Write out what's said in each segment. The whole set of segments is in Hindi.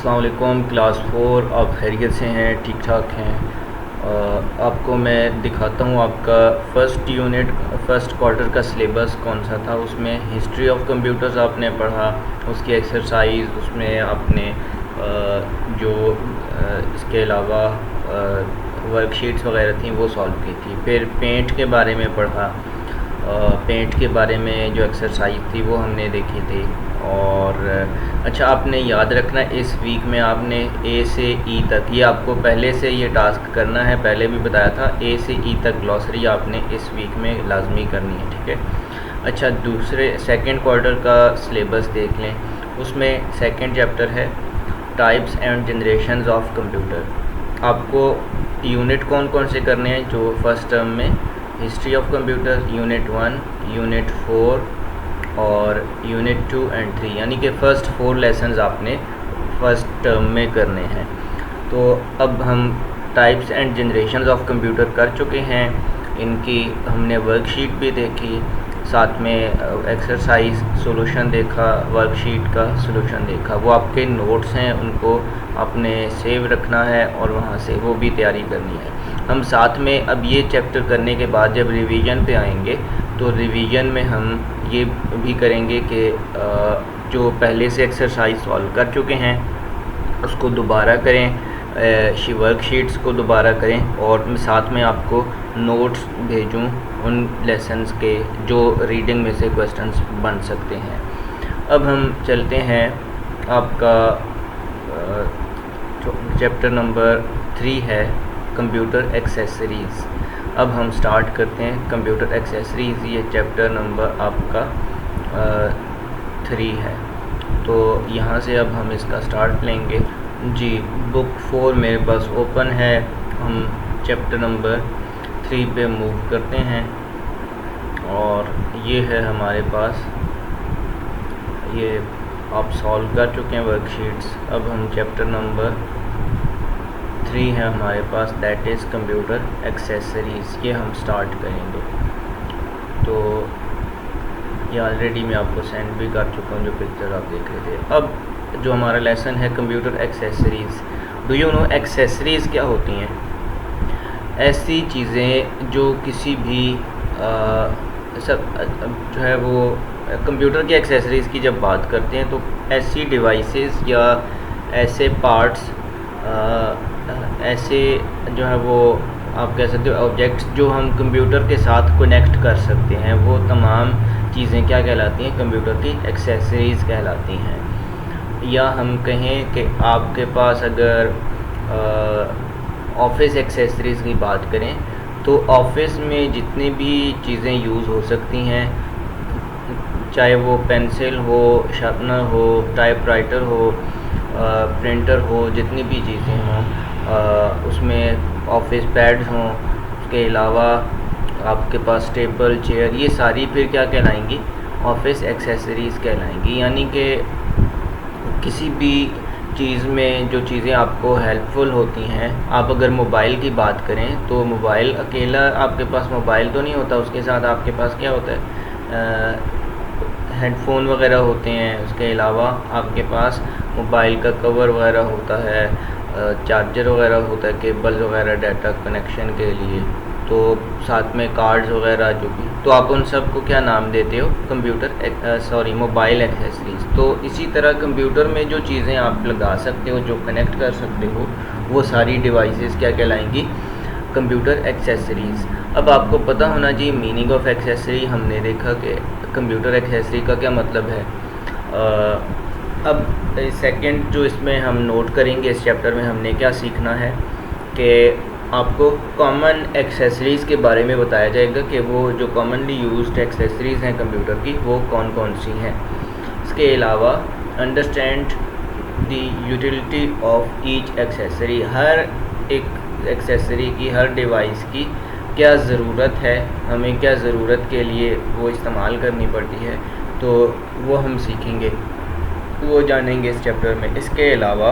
अस्सलाम वालेकुम क्लास 4। आप खैरियत से हैं? ठीक ठाक हैं? आपको मैं दिखाता हूँ आपका फ़र्स्ट यूनिट फ़र्स्ट क्वार्टर का सिलेबस कौन सा था। उसमें हिस्ट्री ऑफ कंप्यूटर्स आपने पढ़ा, उसकी एक्सरसाइज, उसमें आपने इसके अलावा वर्कशीट्स वगैरह थी वो सॉल्व की थी। फिर पेंट के बारे में पढ़ा, पेंट के बारे में जो एक्सरसाइज थी वो हमने देखी थी। और अच्छा, आपने याद रखना इस वीक में आपने ए से ई तक, ये आपको पहले से ये टास्क करना है, पहले भी बताया था। ए से ई तक ग्लॉसरी आपने इस वीक में लाजमी करनी है, ठीक है। अच्छा, सेकंड क्वार्टर का सिलेबस देख लें। उसमें सेकंड चैप्टर है types and generations of computer. आपको यूनिट कौन कौन से करने हैं जो फर्स्ट टर्म में, history of computer unit 1, unit 4 और यूनिट 2 एंड 3, यानी कि फ़र्स्ट 4 लेसन्स आपने फ़र्स्ट टर्म में करने हैं। तो अब हम types and generations of computer कर चुके हैं, इनकी हमने वर्कशीट भी देखी, साथ में एक्सरसाइज सॉल्यूशन देखा, वर्कशीट का सॉल्यूशन देखा। वो आपके नोट्स हैं, उनको आपने सेव रखना है और वहाँ से वो भी तैयारी करनी है। हम साथ में अब ये चैप्टर करने के बाद जब रिवीजन पे आएंगे तो रिवीजन में हम ये भी करेंगे कि जो पहले से एक्सरसाइज सॉल्व कर चुके हैं उसको दोबारा करें, वर्कशीट्स को दोबारा करें, और साथ में आपको नोट्स भेजूं उन लेसन्स के जो रीडिंग में से क्वेश्चंस बन सकते हैं। अब हम चलते हैं, आपका चैप्टर नंबर 3 है कंप्यूटर एक्सेसरीज़। अब हम स्टार्ट करते हैं कंप्यूटर एक्सेसरीज़। ये चैप्टर नंबर आपका 3 है, तो यहाँ से अब हम इसका स्टार्ट लेंगे जी। बुक 4 मेरे पास ओपन है, हम चैप्टर नंबर 3 पे मूव करते हैं और ये है हमारे पास, ये आप सॉल्व कर चुके हैं वर्कशीट्स। अब हम चैप्टर नंबर 3 है हमारे पास, दैट इज़ कंप्यूटर एक्सेसरीज़, ये हम स्टार्ट करेंगे। तो ये ऑलरेडी मैं आपको सेंड भी कर चुका हूँ जो पिक्चर आप देख रहे थे। अब जो हमारा लेसन है computer accessories. Do you know accessories क्या होती हैं? ऐसी चीज़ें जो किसी भी जो है वो कंप्यूटर की एक्सेसरीज़ की जब बात करते हैं तो ऐसी डिवाइसेस या ऐसे पार्ट्स, ऐसे जो है वो आप कह सकते हो ऑब्जेक्ट्स जो हम कंप्यूटर के साथ कनेक्ट कर सकते हैं, वो तमाम चीज़ें क्या कहलाती हैं? कंप्यूटर की एक्सेसरीज़ कहलाती हैं। या हम कहें कि आपके पास अगर ऑफिस एक्सेसरीज़ की बात करें तो ऑफिस में जितनी भी चीज़ें यूज़ हो सकती हैं, चाहे वो पेंसिल हो, शार्पनर हो, टाइपराइटर हो, प्रिंटर हो, जितनी भी चीज़ें हों, उसमें ऑफिस पैड्स हों, उसके अलावा आपके पास टेबल, चेयर, ये सारी फिर क्या कहलाएंगी? Office accessories कहलाएंगी। यानी कि किसी भी चीज़ में जो चीज़ें आपको हेल्पफुल होती हैं। आप अगर मोबाइल की बात करें तो मोबाइल अकेला आपके पास मोबाइल तो नहीं होता, उसके साथ आपके पास क्या होता है? हेडफोन वगैरह होते हैं, उसके अलावा आपके पास मोबाइल का कवर वगैरह होता है, चार्जर वगैरह होता है, केबल वगैरह डाटा कनेक्शन के लिए, तो साथ में कार्ड्स वगैरह जो भी, तो आप उन सब को क्या नाम देते हो? Mobile accessories. तो इसी तरह कंप्यूटर में जो चीज़ें आप लगा सकते हो, जो कनेक्ट कर सकते हो, वो सारी डिवाइसेस क्या कहलाएंगी? Computer accessories. अब आपको पता होना चाहिए मीनिंग ऑफ एक्सेसरी। हमने देखा कि कंप्यूटर एक्सेसरी का क्या मतलब है। अब सेकंड जो इसमें हम नोट करेंगे, इस चैप्टर में हमने क्या सीखना है कि आपको कॉमन एक्सेसरीज़ के बारे में बताया जाएगा कि वो जो कॉमनली यूज्ड एक्सेसरीज़ हैं कंप्यूटर की वो कौन कौन सी हैं। इसके अलावा understand the utility of each accessory, हर एक एक्सेसरी की, हर डिवाइस की क्या ज़रूरत है, हमें क्या ज़रूरत के लिए वो इस्तेमाल करनी पड़ती है, तो वो हम सीखेंगे, वो जानेंगे इस चैप्टर में। इसके अलावा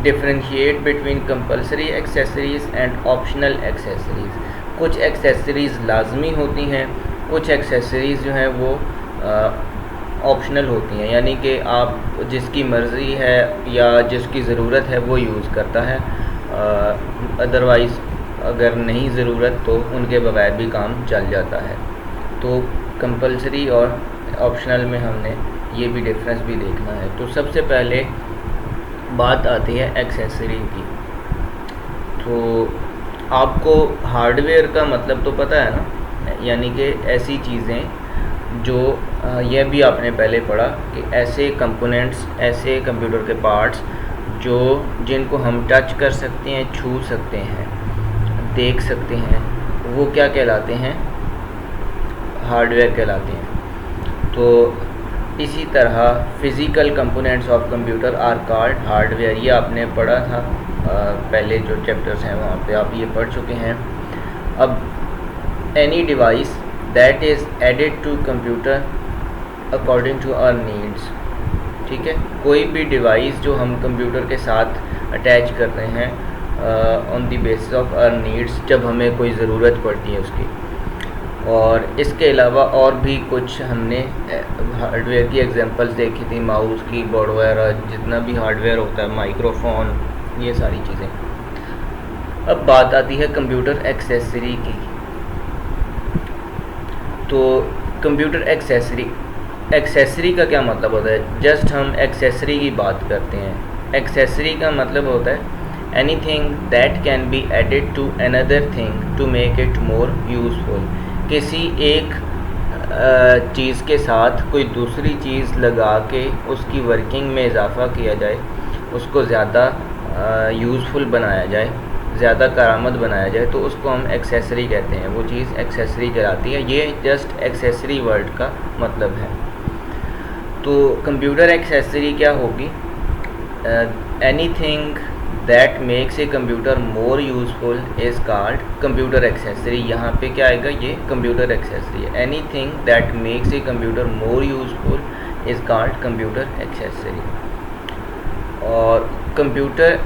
differentiate between compulsory accessories and optional accessories. कुछ एक्सेसरीज़ लाजमी होती हैं, कुछ एक्सेसरीज़ जो हैं वो ऑप्शनल होती हैं, यानी कि आप जिसकी मर्ज़ी है या जिसकी ज़रूरत है वो यूज़ करता है, अदरवाइज़ अगर नहीं ज़रूरत तो उनके बगैर भी काम चल जाता है। तो कंपलसरी और ऑप्शनल में हमने ये भी डिफरेंस भी देखना है। तो सबसे पहले बात आती है एक्सेसरी की। तो आपको हार्डवेयर का मतलब तो पता है ना, यानी कि ऐसी चीज़ें जो यह भी आपने पहले पढ़ा कि ऐसे कंपोनेंट्स, ऐसे कंप्यूटर के पार्ट्स जो जिनको हम टच कर सकते हैं, छू सकते हैं, देख सकते हैं, वो क्या कहलाते हैं? हार्डवेयर कहलाते हैं। तो इसी तरह physical components of computer are called hardware, ये आपने पढ़ा था पहले जो चैप्टर्स हैं वहाँ पे आप ये पढ़ चुके हैं। अब any device that is added to computer according to our needs, ठीक है, कोई भी डिवाइस जो हम कंप्यूटर के साथ अटैच कर रहे हैं on the basis of our needs, जब हमें कोई ज़रूरत पड़ती है उसकी। और इसके अलावा और भी कुछ हमने हार्डवेयर की एग्जांपल्स देखी थी, माउस, कीबोर्ड वगैरह, जितना भी हार्डवेयर होता है, माइक्रोफोन, ये सारी चीज़ें। अब बात आती है कंप्यूटर एक्सेसरी की। तो कंप्यूटर एक्सेसरी का क्या मतलब होता है? जस्ट हम एक्सेसरी की बात करते हैं। एक्सेसरी का मतलब होता है anything that can be added to another thing to make it more useful. किसी एक चीज़ के साथ कोई दूसरी चीज़ लगा के उसकी वर्किंग में इजाफ़ा किया जाए, उसको ज़्यादा यूज़फुल बनाया जाए, ज़्यादा करामत बनाया जाए, तो उसको हम एक्सेसरी कहते हैं। वो चीज़ एक्सेसरी कहलाती है। ये जस्ट एक्सेसरी वर्ड का मतलब है। तो कंप्यूटर एक्सेसरी क्या होगी? Anything that makes a computer more useful is called computer accessory. यहाँ पे क्या आएगा? ये कंप्यूटर एक्सेसरी है। Anything that makes a computer more useful is called computer accessory. और कंप्यूटर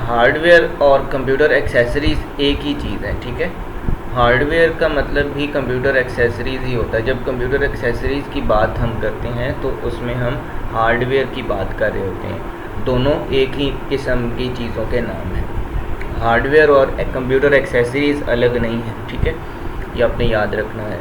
हार्डवेयर और कंप्यूटर एक्सेसरीज़ एक ही चीज़ है, ठीक है। हार्डवेयर का मतलब भी कंप्यूटर एक्सेसरीज़ ही होता है। जब कंप्यूटर एक्सेसरीज़ की बात हम करते हैं तो उसमें हम हार्डवेयर की बात कर रहे होते हैं। दोनों एक ही किस्म की चीज़ों के नाम हैं। हार्डवेयर और कंप्यूटर एक्सेसरीज़ अलग नहीं है, ठीक है, ये आपने याद रखना है।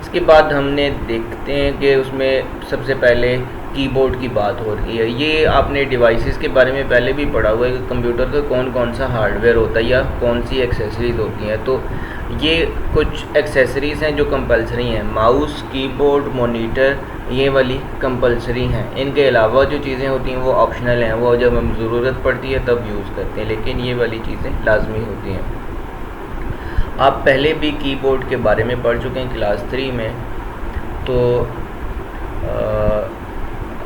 इसके बाद हमने देखते हैं कि उसमें सबसे पहले कीबोर्ड की बात हो रही है। ये आपने डिवाइसेस के बारे में पहले भी पढ़ा हुआ है कि कंप्यूटर का कौन कौन सा हार्डवेयर होता है या कौन सी एक्सेसरीज़ होती हैं। तो ये कुछ एक्सेसरीज़ हैं जो कंपलसरी हैं। माउस, कीबोर्ड, मॉनिटर, ये वाली कंपलसरी हैं। इनके अलावा जो चीज़ें होती हैं वो ऑप्शनल हैं, वो जब हम ज़रूरत पड़ती है तब यूज़ करते हैं, लेकिन ये वाली चीज़ें लाजमी होती हैं। आप पहले भी कीबोर्ड के बारे में पढ़ चुके हैं क्लास 3 में। तो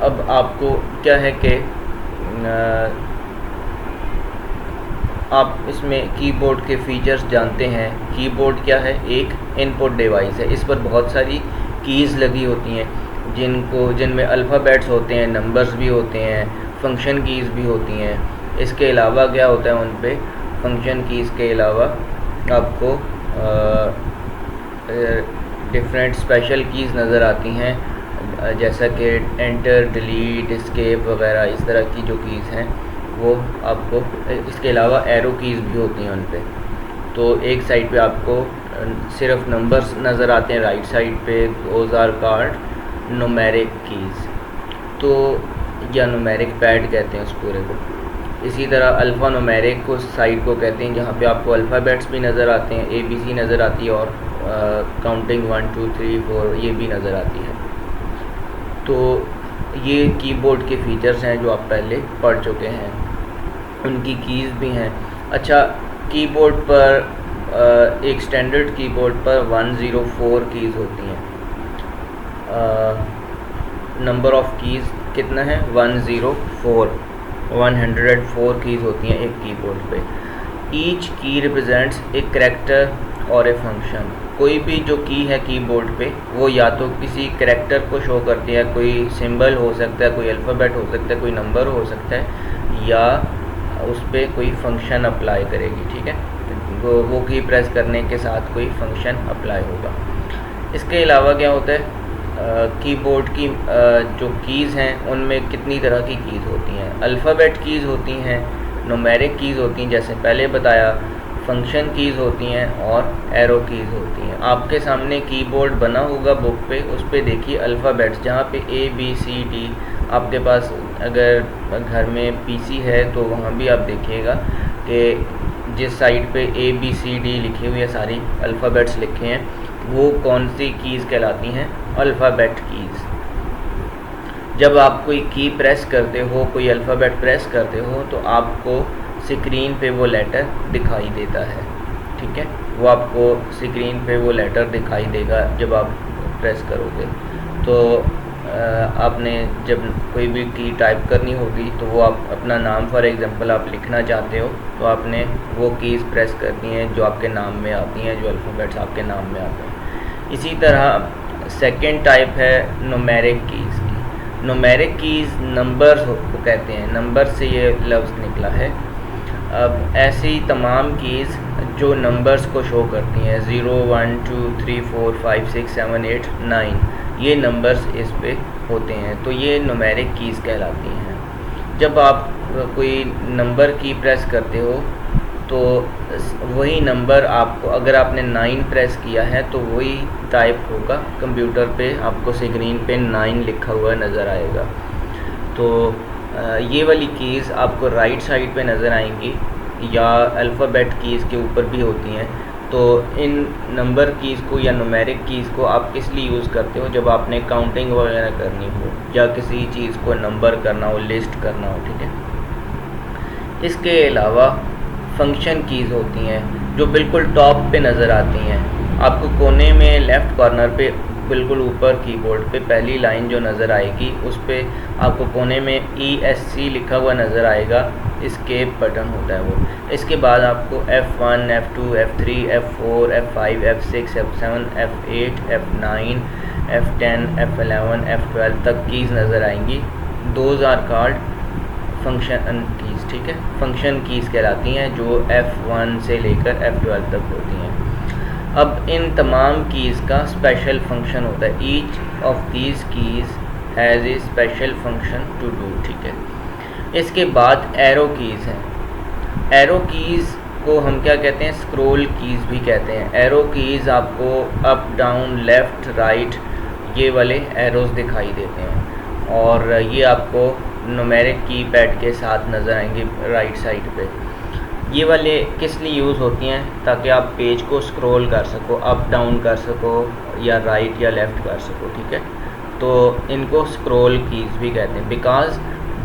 अब आपको क्या है कि आप इसमें कीबोर्ड के फीचर्स जानते हैं। कीबोर्ड क्या है? एक इनपुट डिवाइस है। इस पर बहुत सारी कीज़ लगी होती हैं जिनमें अल्फ़ाबेट्स होते हैं, नंबर्स भी होते हैं, फंक्शन कीज़ भी होती हैं। इसके अलावा क्या होता है? उन पे फंक्शन कीज़ के अलावा आपको डिफरेंट स्पेशल कीज़ नज़र आती हैं, जैसा कि एंटर, डिलीट, एस्केप वगैरह, इस तरह की जो कीज़ हैं वो आपको। इसके अलावा एरो कीज़ भी होती हैं उन पे। तो एक साइड पे आपको सिर्फ नंबर्स नज़र आते हैं, राइट साइड पे those are called numeric keys, तो या न्यूमेरिक पैड कहते हैं उस पूरे को। इसी तरह अल्फ़ा न्यूमेरिक को साइड को कहते हैं जहाँ पे आपको अल्फ़ाबेट्स भी नज़र आते हैं, ABC नज़र आती है और काउंटिंग 1 2 3 4 ये भी नज़र आती है। तो ये कीबोर्ड के फीचर्स हैं जो आप पहले पढ़ चुके हैं, उनकी कीज़ भी हैं। अच्छा, कीबोर्ड पर एक स्टैंडर्ड कीबोर्ड पर 104 कीज़ होती हैं। नंबर ऑफ़ कीज़ कितना है? 104 कीज़ होती हैं एक कीबोर्ड पे। ईच की रिप्रेजेंट्स ए करैक्टर और ए फंक्शन। कोई भी जो की है कीबोर्ड पे वो या तो किसी करैक्टर को शो करती है, कोई सिंबल हो सकता है, कोई अल्फ़ाबेट हो सकता है, कोई नंबर हो सकता है, या उस पर कोई फंक्शन अप्लाई करेगी, ठीक है। वो की प्रेस करने के साथ कोई फंक्शन अप्लाई होगा। इसके अलावा क्या होता है? कीबोर्ड की जो कीज़ हैं उनमें कितनी तरह की कीज़ होती हैं। अल्फ़ाबेट कीज़ होती हैं, न्यूमेरिक कीज़ होती हैं जैसे पहले बताया, फंक्शन कीज़ होती हैं और एरो कीज़ होती हैं। आपके सामने कीबोर्ड बना होगा बुक पे, उस पे देखिए अल्फ़ाबेट्स, जहाँ पे ABCD, आपके पास अगर घर में PC है तो वहाँ भी आप देखिएगा कि जिस साइड पे ABCD लिखी हुई है, सारी अल्फ़ाबेट्स लिखे हैं, वो कौन सी कीज़ कहलाती हैं, अल्फ़ाबेट कीज़। जब आप कोई की प्रेस करते हो, कोई अल्फ़ाबेट प्रेस करते हो, तो आपको स्क्रीन पे वो लेटर दिखाई देता है, ठीक है। वो आपको स्क्रीन पे वो लेटर दिखाई देगा जब आप प्रेस करोगे। तो आपने जब कोई भी की टाइप करनी होगी तो वो आप अपना नाम फॉर एग्ज़ाम्पल आप लिखना चाहते हो तो आपने वो कीज़ प्रेस करनी है जो आपके नाम में आती हैं, जो अल्फ़ाबेट्स आपके नाम में आते हैं। इसी तरह सेकंड टाइप है न्यूमेरिक कीज़ की। न्यूमेरिक कीज़ नंबर्स को कहते हैं, नंबर से ये लफ्ज़ निकला है। अब ऐसी तमाम कीज़ जो नंबर्स को शो करती हैं, 0 1 2 3 4 5 6 7 8 9, ये नंबर्स इस पे होते हैं, तो ये न्यूमेरिक कीज़ कहलाती हैं। जब आप कोई नंबर की प्रेस करते हो तो वही नंबर आपको, अगर आपने 9 प्रेस किया है तो वही टाइप होगा कंप्यूटर पे, आपको स्क्रीन पे 9 लिखा हुआ नज़र आएगा। तो ये वाली कीज़ आपको राइट साइड पे नज़र आएंगी या अल्फ़ाबेट कीज़ के ऊपर भी होती हैं। तो इन नंबर कीज़ को या न्यूमेरिक कीज़ को आप किस लिए यूज़ करते हो, जब आपने काउंटिंग वगैरह करनी हो या किसी चीज़ को नंबर करना हो, लिस्ट करना हो, ठीक है। इसके अलावा फंक्शन कीज़ होती हैं जो बिल्कुल टॉप पे नज़र आती हैं। आपको कोने में लेफ़्ट कॉर्नर पे बिल्कुल ऊपर कीबोर्ड पे पहली लाइन जो नज़र आएगी उस पे आपको कोने में ESC लिखा हुआ नज़र आएगा, एस्केप बटन होता है वो। इसके बाद आपको F1 F2 F3 F4 F5 F6 F7 F8 F9 F10 F11 F12 तक कीज़ नज़र आएंगी। Those are called function keys, ठीक है। फंक्शन कीज़ कहलाती हैं जो F1 से लेकर F12 तक होती हैं। अब इन तमाम कीज़ का स्पेशल फंक्शन होता है। Each of these keys has a special function to do, ठीक है। इसके बाद एरो कीज़ हैं। एरो कीज़ को हम क्या कहते हैं, स्क्रॉल कीज़ भी कहते हैं। एरो कीज़ आपको अप डाउन लेफ़्ट राइट ये वाले एरोज़ दिखाई देते हैं और ये आपको न्यूमेरिक कीपैड के साथ नज़र आएंगे राइट साइड पे। ये वाले किस लिए यूज़ होती हैं, ताकि आप पेज को स्क्रॉल कर सको, अप डाउन कर सको या राइट या लेफ़्ट कर सको, ठीक है। तो इनको स्क्रॉल कीज़ भी कहते हैं, because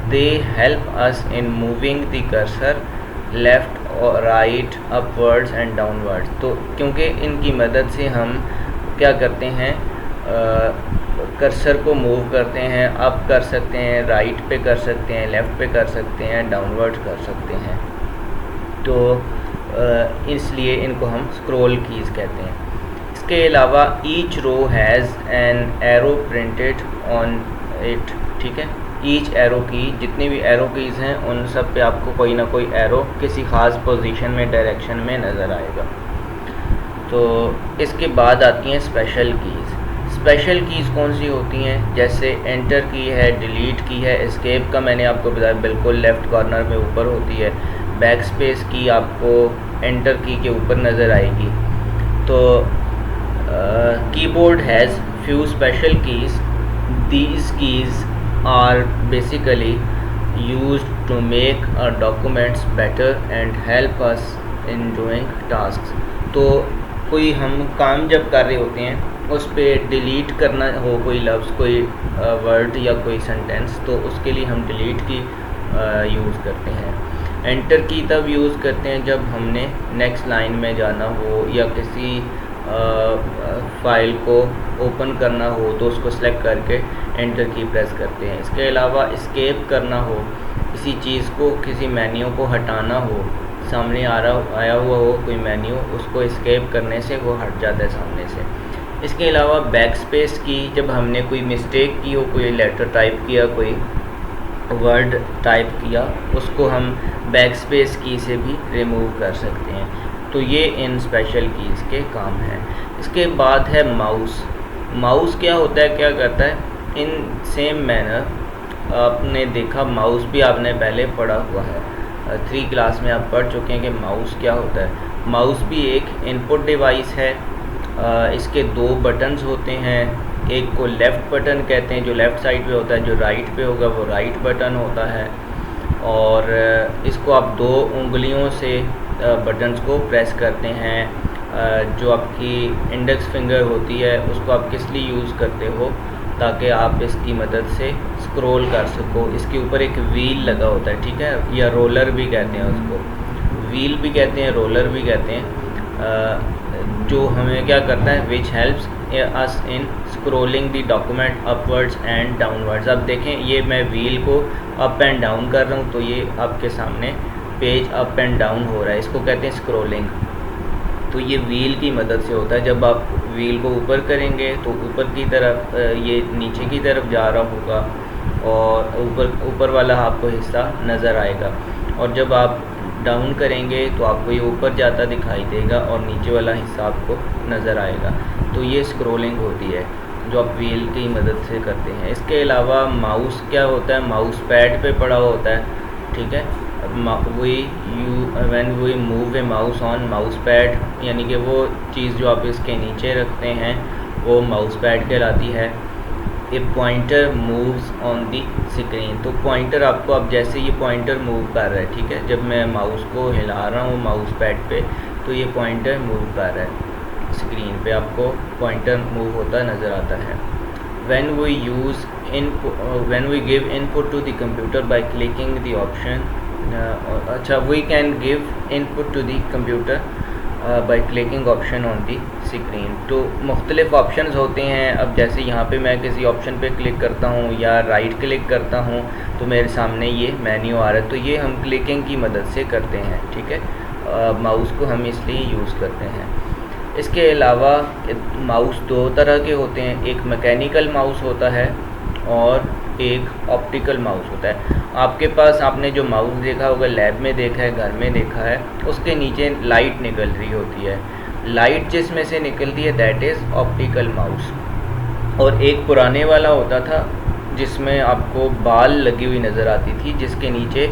they help us in moving the cursor left और राइट, अपवर्ड्स एंड डाउनवर्ड्स। तो क्योंकि इनकी मदद से हम क्या करते हैं, कर्सर को मूव करते हैं, अप कर सकते हैं, राइट पे कर सकते हैं, लेफ़्ट पे कर सकते हैं, डाउनवर्ड कर सकते हैं। तो इसलिए इनको हम स्क्रॉल कीज़ कहते हैं। इसके अलावा each row has an arrow printed on it, ठीक है। ईच एरो की, जितनी भी एरो कीज़ हैं उन सब पे आपको कोई ना कोई एरो किसी ख़ास पोजीशन में, डायरेक्शन में नज़र आएगा। तो इसके बाद आती हैं स्पेशल कीज़। स्पेशल कीज़ कौन सी होती हैं, जैसे एंटर की है, डिलीट की है, एस्केप का मैंने आपको बताया बिल्कुल लेफ़्ट कॉर्नर में ऊपर होती है, बैक स्पेस की आपको एंटर की के ऊपर नज़र आएगी। तो keyboard has few special keys. These keys are basically used to make documents better and help us in doing tasks. तो कोई हम काम जब कर रहे होते हैं उस पर डिलीट करना हो कोई लफ्ज़, कोई वर्ड या कोई सेंटेंस, तो उसके लिए हम डिलीट की यूज़ करते हैं। एंटर की तब यूज़ करते हैं जब हमने नेक्स्ट लाइन में जाना हो या किसी फ़ाइल को ओपन करना हो तो उसको सेलेक्ट करके एंटर की प्रेस करते हैं। इसके अलावा एस्केप करना हो, किसी चीज़ को, किसी मेन्यू को हटाना हो, सामने आया हुआ हो कोई मेन्यू, उसको एस्केप करने से वो हट जाता है सामने से। इसके अलावा बैक स्पेस की, जब हमने कोई मिस्टेक की हो, कोई लेटर टाइप किया, कोई वर्ड टाइप किया, उसको हम बैक स्पेस की से भी रिमूव कर सकते हैं। तो ये इन स्पेशल कीज़ के काम हैं। इसके बाद है माउस। माउस क्या होता है, क्या करता है, इन सेम मैनर आपने देखा, माउस भी आपने पहले पढ़ा हुआ है, 3 क्लास में आप पढ़ चुके हैं कि माउस क्या होता है। माउस भी एक इनपुट डिवाइस है। इसके 2 बटन्स होते हैं, एक को लेफ़्ट बटन कहते हैं जो लेफ़्ट साइड पे होता है, जो राइट पे होगा वो राइट बटन होता है। और इसको आप 2 उंगलियों से बटन्स को प्रेस करते हैं। जो आपकी इंडेक्स फिंगर होती है उसको आप किस लिए यूज़ करते हो, ताकि आप इसकी मदद से स्क्रॉल कर सको। इसके ऊपर एक व्हील लगा होता है, ठीक है, या रोलर भी कहते हैं उसको, व्हील भी कहते हैं, रोलर भी कहते हैं, जो हमें क्या करता है, which helps us in scrolling the document upwards and downwards. अब देखें, ये मैं व्हील को अप एंड डाउन कर रहा हूँ तो ये आपके सामने पेज अप एंड डाउन हो रहा है, इसको कहते हैं स्क्रोलिंग। तो ये व्हील की मदद से होता है। जब आप व्हील को ऊपर करेंगे तो ऊपर की तरफ ये नीचे की तरफ जा रहा होगा और ऊपर वाला आपको हिस्सा नज़र आएगा, और जब आप डाउन करेंगे तो आपको ये ऊपर जाता दिखाई देगा और नीचे वाला हिस्सा आपको नज़र आएगा। तो ये स्क्रॉलिंग होती है जो आप व्हील की मदद से करते हैं। इसके अलावा माउस क्या होता है, माउस पैड पे पड़ा होता है, ठीक है। When we move a mouse on mouse pad, यानी कि वो चीज़ जो आप इसके नीचे रखते हैं वो माउस पैड कहलाती है। ए pointer moves on the screen, तो पॉइंटर आपको, अब जैसे ये पॉइंटर मूव कर रहा है, ठीक है, जब मैं माउस को हिला रहा हूँ माउस पैड पे तो ये पॉइंटर मूव कर रहा है, स्क्रीन पे आपको पॉइंटर मूव होता नज़र आता है। when we give input to the computer by clicking the option, we can give input to the computer by clicking option on the screen। तो मुख्तलिफ़ ऑप्शंस होते हैं। अब जैसे यहाँ पे मैं किसी ऑप्शन पे क्लिक करता हूँ या राइट क्लिक करता हूँ तो मेरे सामने ये मेन्यू आ रहा है, तो ये हम क्लिकिंग की मदद से करते हैं, ठीक है। माउस को हम इसलिए यूज़ करते हैं। इसके अलावा माउस 2 तरह के होते हैं, एक मैकेनिकल माउस होता है और एक ऑप्टिकल माउस होता है। आपके पास आपने जो माउस देखा होगा, लैब में देखा है, घर में देखा है, उसके नीचे लाइट निकल रही होती है, लाइट जिसमें से निकलती है दैट इज़ ऑप्टिकल माउस। और एक पुराने वाला होता था जिसमें आपको बाल लगी हुई नज़र आती थी, जिसके नीचे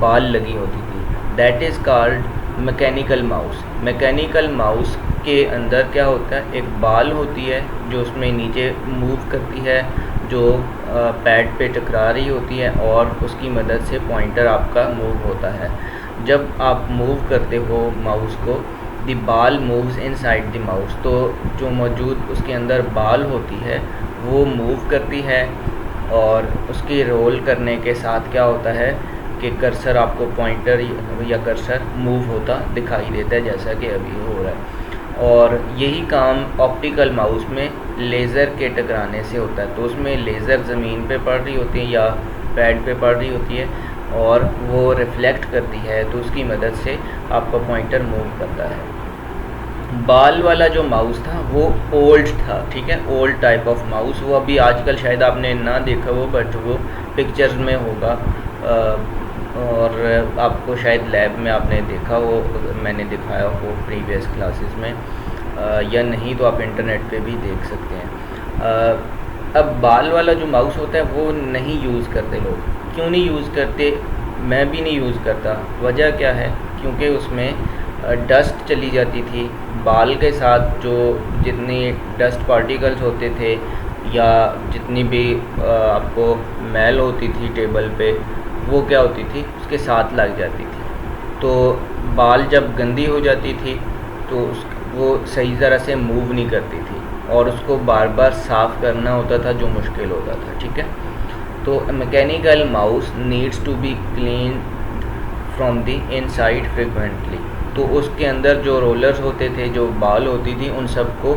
बाल लगी होती थी, that is called mechanical mouse. Mechanical mouse के अंदर क्या होता है, एक बाल होती है जो उसमें नीचे मूव करती है, जो पैड पे टकरा रही होती है और उसकी मदद से पॉइंटर आपका मूव होता है। जब आप मूव करते हो माउस को, द बाल मूव्स इनसाइड द माउस, तो जो मौजूद उसके अंदर बाल होती है वो मूव करती है, और उसकी रोल करने के साथ क्या होता है कि कर्सर आपको पॉइंटर या कर्सर मूव होता दिखाई देता है, जैसा कि अभी हो रहा है। और यही काम ऑप्टिकल माउस में लेज़र के टकराने से होता है, तो उसमें लेज़र ज़मीन पे पड़ रही होती है या पैड पे पड़ रही होती है और वो रिफ़्लेक्ट करती है, तो उसकी मदद से आपका पॉइंटर मूव करता है। बाल वाला जो माउस था वो ओल्ड था, ठीक है, ओल्ड टाइप ऑफ माउस। वो अभी आजकल शायद आपने ना देखा हो, बट वो पिक्चर्स में होगा और आपको शायद लैब में आपने देखा हो, मैंने दिखाया हो प्रीवियस क्लासेस में, या नहीं तो आप इंटरनेट पे भी देख सकते हैं। अब बाल वाला जो माउस होता है वो नहीं यूज़ करते लोग। क्यों नहीं यूज़ करते? मैं भी नहीं यूज़ करता। वजह क्या है? क्योंकि उसमें डस्ट चली जाती थी, बाल के साथ जो जितनी डस्ट पार्टिकल्स होते थे या जितनी भी आपको मैल होती थी टेबल पे, वो क्या होती थी, उसके साथ लग जाती थी। तो बाल जब गंदी हो जाती थी तो वो सही तरह से मूव नहीं करती थी और उसको बार बार साफ़ करना होता था, जो मुश्किल होता था, ठीक है। तो mechanical mouse needs to be clean from the inside frequently. तो उसके अंदर जो रोलर्स होते थे, जो बाल होती थी, उन सबको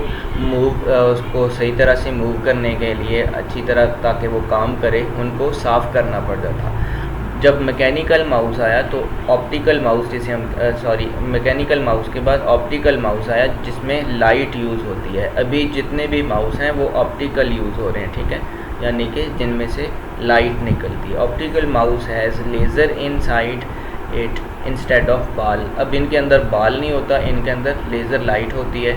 उसको सही तरह से मूव करने के लिए अच्छी तरह, ताकि वो काम करे, उनको साफ़ करना पड़ता था। जब मैकेनिकल माउस आया तो ऑप्टिकल माउस, जिसे हम मैकेनिकल माउस के बाद ऑप्टिकल माउस आया जिसमें लाइट यूज़ होती है। अभी जितने भी माउस हैं वो ऑप्टिकल यूज़ हो रहे हैं, ठीक है, यानी कि जिनमें से लाइट निकलती है। Optical mouse has laser inside it instead of बाल। अब इनके अंदर बाल नहीं होता, इनके अंदर लेज़र लाइट होती है।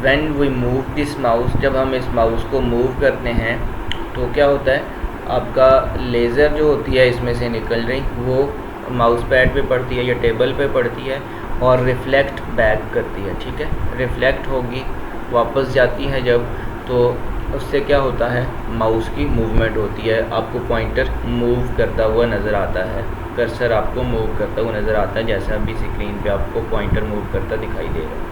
When we move this mouse, जब हम इस माउस को मूव करते हैं तो क्या होता है, आपका लेज़र जो होती है इसमें से निकल रही वो माउस पैड पे पड़ती है या टेबल पे पड़ती है और रिफ़्लेक्ट बैक करती है। ठीक है, रिफ़्लेक्ट होगी, वापस जाती है जब, तो उससे क्या होता है, माउस की मूवमेंट होती है, आपको पॉइंटर मूव करता हुआ नज़र आता है, कर्सर आपको मूव करता हुआ नज़र आता है, जैसा अभी स्क्रीन पे आपको पॉइंटर मूव करता दिखाई दे रहा है।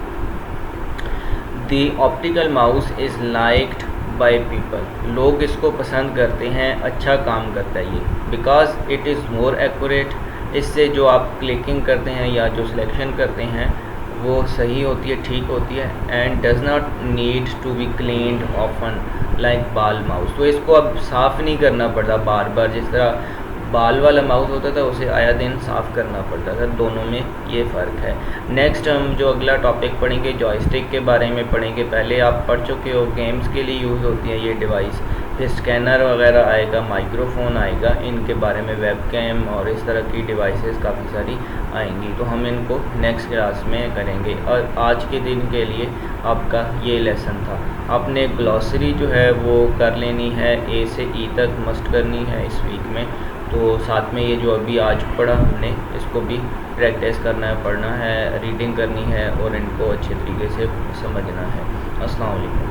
दी optical mouse is liked by people, लोग इसको पसंद करते हैं, अच्छा काम करता है ये, because it is more accurate, इससे जो आप क्लिकिंग करते हैं या जो सिलेक्शन करते हैं वो सही होती है, ठीक होती है, and does not need to be cleaned often like ball mouse, तो इसको अब साफ़ नहीं करना पड़ता बार बार, जिस तरह बाल वाला माउस होता था उसे आया दिन साफ़ करना पड़ता था, दोनों में ये फ़र्क है। नेक्स्ट हम जो अगला टॉपिक पढ़ेंगे जॉयस्टिक के बारे में पढ़ेंगे। पहले आप पढ़ चुके हो, गेम्स के लिए यूज़ होती है ये डिवाइस, फिर स्कैनर वगैरह आएगा, माइक्रोफोन आएगा, इनके बारे में वेबकैम और इस तरह की डिवाइसेस काफ़ी सारी आएंगी, तो हम इनको नेक्स्ट क्लास में करेंगे। और आज के दिन के लिए आपका ये लेसन था, आपने ग्लॉसरी जो है वो कर लेनी है, ए से ई तक मस्ट करनी है इस वीक में, तो साथ में ये जो अभी आज पढ़ा हमने इसको भी प्रैक्टिस करना है, पढ़ना है, रीडिंग करनी है और इनको अच्छे तरीके से समझना है। अस्सलाम वालेकुम।